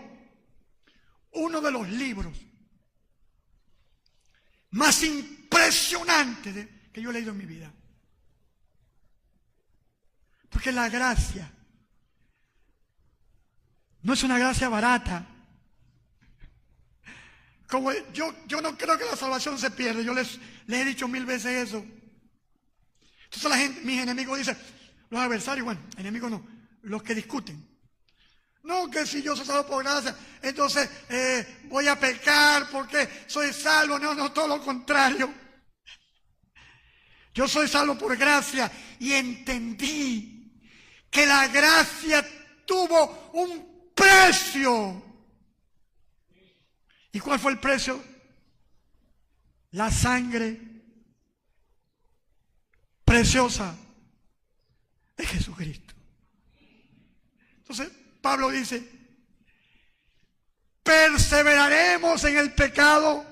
uno de los libros más impresionantes que yo he leído en mi vida. Porque la gracia no es una gracia barata. Como yo no creo que la salvación se pierda. Yo les he dicho 1000 veces eso. Entonces la gente, mis enemigos dicen, los adversarios, bueno, enemigos no, los que discuten. No, que si yo soy salvo por gracia, entonces voy a pecar porque soy salvo. No, todo lo contrario. Yo soy salvo por gracia y entendí que la gracia tuvo un precio. ¿Y cuál fue el precio? La sangre preciosa de Jesucristo. Entonces, Pablo dice, perseveraremos en el pecado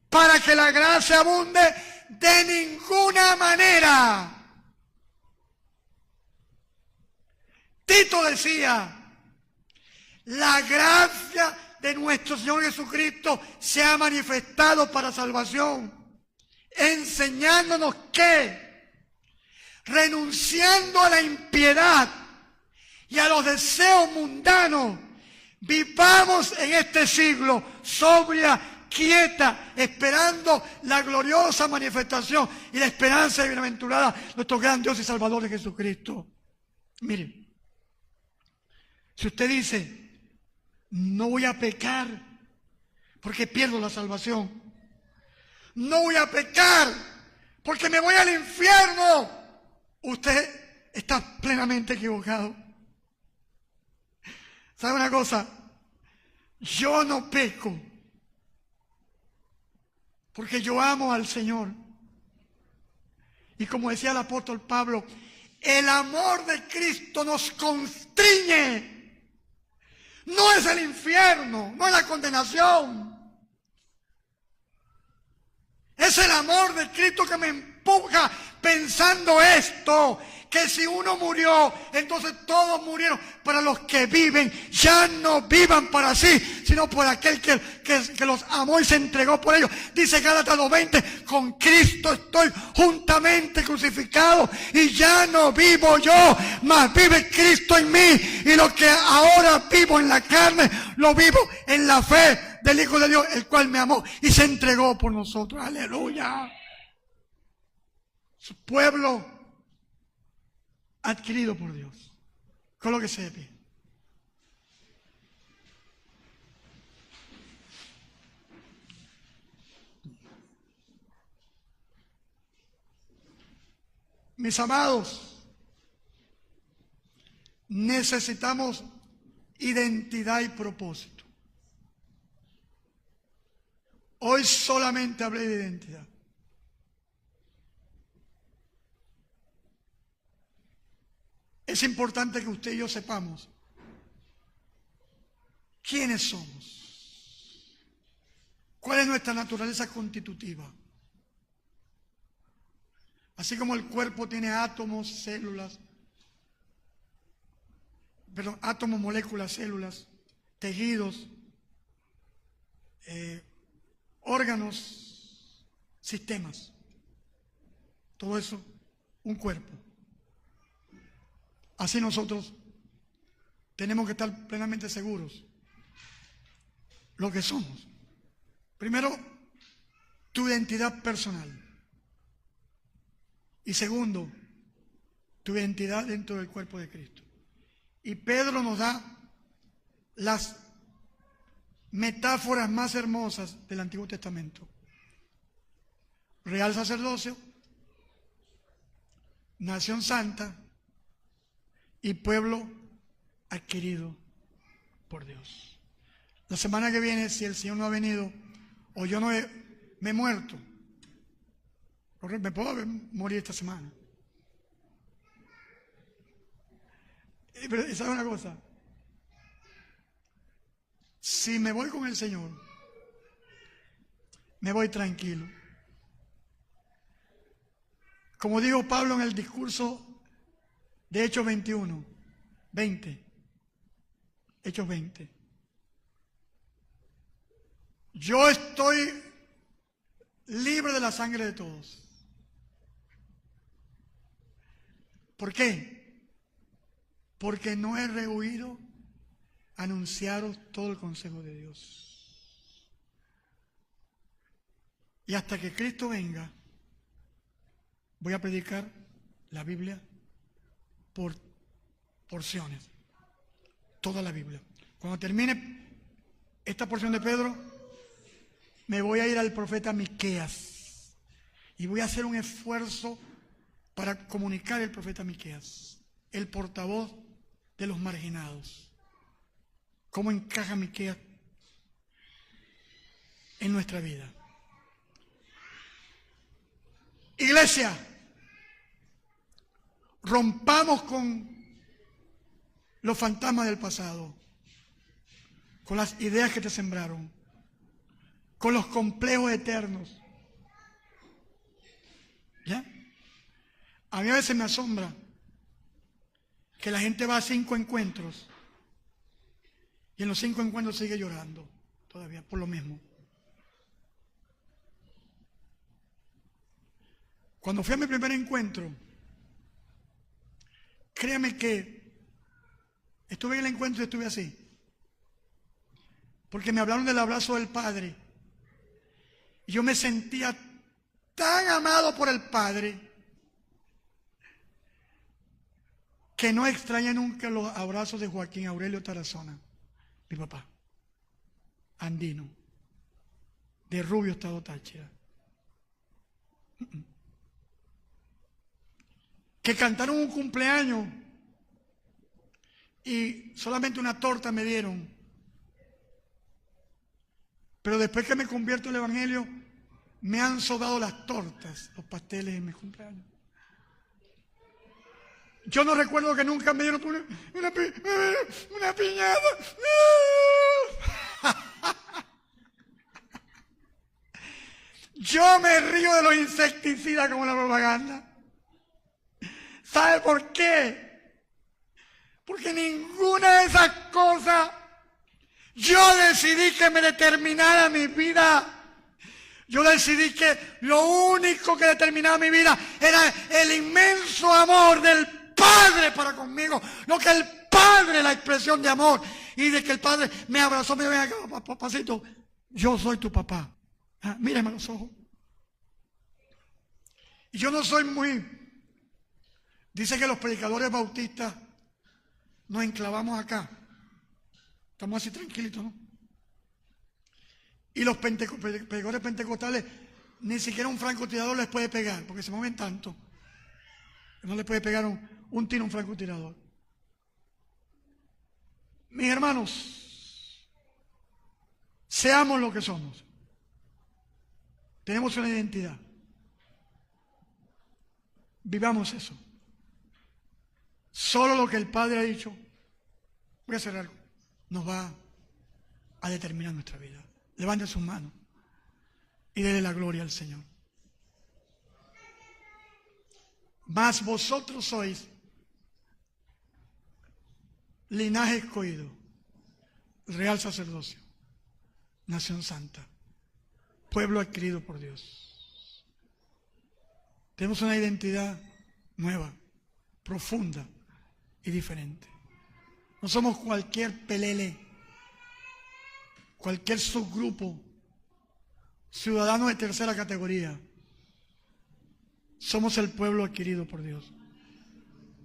para que la gracia abunde. De ninguna manera. Tito decía, la gracia de nuestro Señor Jesucristo se ha manifestado para salvación, enseñándonos que, renunciando a la impiedad y a los deseos mundanos, vivamos en este siglo sobria, quieta, esperando la gloriosa manifestación y la esperanza de bienaventurada nuestro gran Dios y Salvador de Jesucristo. Mire, si usted dice, no voy a pecar porque pierdo la salvación, no voy a pecar porque me voy al infierno, usted está plenamente equivocado. ¿Sabe una cosa? Yo no peco porque yo amo al Señor. Y como decía el apóstol Pablo, el amor de Cristo nos constriñe. No es el infierno, no es la condenación. Es el amor de Cristo que me empuja pensando esto, que si uno murió, entonces todos murieron. Para los que viven, ya no vivan para sí, sino por aquel que los amó y se entregó por ellos. Dice Gálatas 2:20, con Cristo estoy juntamente crucificado y ya no vivo yo, mas vive Cristo en mí. Y lo que ahora vivo en la carne, lo vivo en la fe del Hijo de Dios, el cual me amó y se entregó por nosotros. Aleluya. Su pueblo adquirido por Dios. Con lo que se pide. Mis amados, necesitamos identidad y propósito. Hoy solamente hablé de identidad. Es importante que usted y yo sepamos quiénes somos, cuál es nuestra naturaleza constitutiva. Así como el cuerpo tiene átomos, células, átomos, moléculas, células, tejidos, órganos, sistemas. Todo eso, un cuerpo. Así nosotros tenemos que estar plenamente seguros lo que somos. Primero, tu identidad personal. Y segundo, tu identidad dentro del cuerpo de Cristo. Y Pedro nos da las metáforas más hermosas del Antiguo Testamento. Real sacerdocio, nación santa y pueblo adquirido por Dios. La semana que viene, si el Señor no ha venido o yo no me he muerto, me puedo morir esta semana. Pero ¿sabe una cosa? Si me voy con el Señor, me voy tranquilo. Como dijo Pablo en el discurso de Hechos 20. Hechos 20. Yo estoy libre de la sangre de todos. ¿Por qué? Porque no he rehuido anunciaros todo el consejo de Dios. Y hasta que Cristo venga, voy a predicar la Biblia por porciones. Toda la Biblia. Cuando termine esta porción de Pedro, me voy a ir al profeta Miqueas y voy a hacer un esfuerzo para comunicar el profeta Miqueas, el portavoz de los marginados. ¿Cómo encaja Miqueas en nuestra vida? Iglesia, rompamos con los fantasmas del pasado, con las ideas que te sembraron, con los complejos eternos. ¿Ya? A mí a veces me asombra que la gente va a 5 encuentros y en los 5 encuentros sigue llorando todavía por lo mismo. Cuando fui a mi primer encuentro, créame que estuve en el encuentro y estuve así. Porque me hablaron del abrazo del Padre. Y yo me sentía tan amado por el Padre que no extrañé nunca los abrazos de Joaquín Aurelio Tarazona, mi papá, andino, de Rubio, Estado Táchira. Que cantaron un cumpleaños y solamente una torta me dieron. Pero después que me convierto en el Evangelio, me han sobrado las tortas, los pasteles en mi cumpleaños. Yo no recuerdo que nunca me dieron una piñata. Yo me río de los insecticidas como la propaganda. ¿Sabe por qué? Porque ninguna de esas cosas yo decidí que me determinara mi vida. Yo decidí que lo único que determinaba mi vida era el inmenso amor del Padre para conmigo. No que el Padre, la expresión de amor. Y de que el Padre me abrazó, me dijo, ven acá, papacito, yo soy tu papá. Ah, mírame a los ojos. Y yo no soy muy... Dice que los predicadores bautistas nos enclavamos acá. Estamos así tranquilitos, ¿no? Y los predicadores pentecostales, ni siquiera un francotirador les puede pegar, porque se mueven tanto. No les puede pegar un tiro a un francotirador. Mis hermanos, seamos lo que somos. Tenemos una identidad. Vivamos eso. Solo lo que el Padre ha dicho, voy a hacer algo, nos va a determinar nuestra vida. Levante sus manos y déle la gloria al Señor. Mas vosotros sois linaje escogido, real sacerdocio, nación santa, pueblo adquirido por Dios. Tenemos una identidad nueva, profunda y diferente. No somos cualquier pelele, cualquier subgrupo, ciudadanos de tercera categoría. Somos el pueblo adquirido por Dios.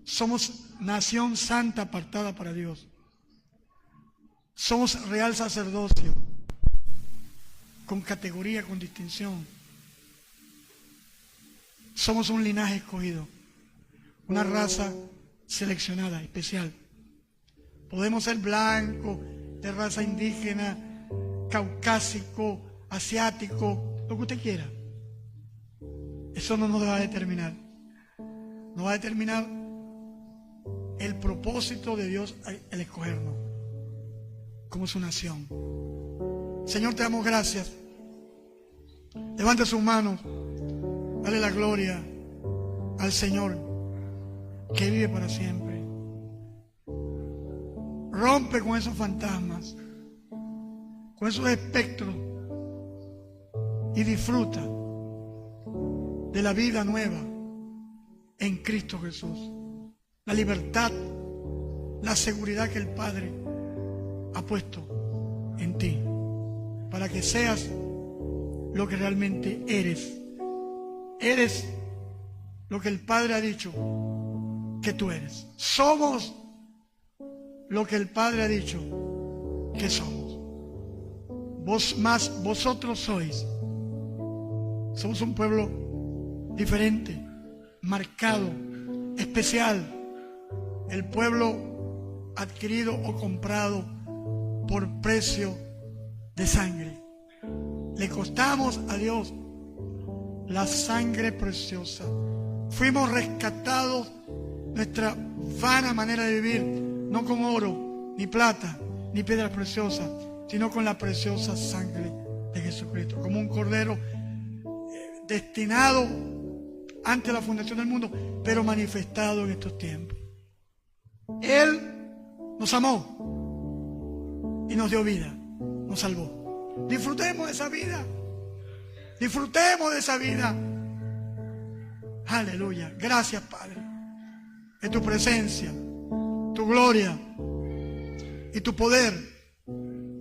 Somos nación santa apartada para Dios. Somos real sacerdocio, con categoría, con distinción. Somos un linaje escogido, una raza seleccionada, especial. Podemos ser blancos, de raza indígena, caucásico, asiático, lo que usted quiera. Eso no nos va a determinar. Nos va a determinar el propósito de Dios al escogernos como su nación. Señor, te damos gracias. Levante sus manos. Dale la gloria al Señor que vive para siempre. Rompe con esos fantasmas, con esos espectros, y disfruta de la vida nueva en Cristo Jesús. La libertad, la seguridad que el Padre ha puesto en ti, para que seas lo que realmente eres. Eres lo que el Padre ha dicho que tú eres. Somos lo que el Padre ha dicho que somos. Vosotros sois. Somos un pueblo diferente, marcado, especial. El pueblo adquirido o comprado por precio de sangre. Le costamos a Dios la sangre preciosa. Fuimos rescatados, nuestra vana manera de vivir, no con oro, ni plata, ni piedras preciosas, sino con la preciosa sangre de Jesucristo, como un cordero destinado antes de la fundación del mundo, pero manifestado en estos tiempos. Él nos amó y nos dio vida, nos salvó. Disfrutemos de esa vida. Disfrutemos de esa vida. Aleluya. Gracias, Padre, de tu presencia, tu gloria y tu poder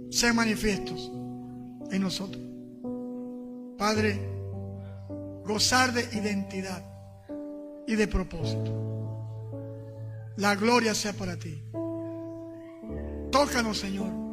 sean manifiestos en nosotros. Padre, gozar de identidad y de propósito. La gloria sea para ti. Tócanos, Señor.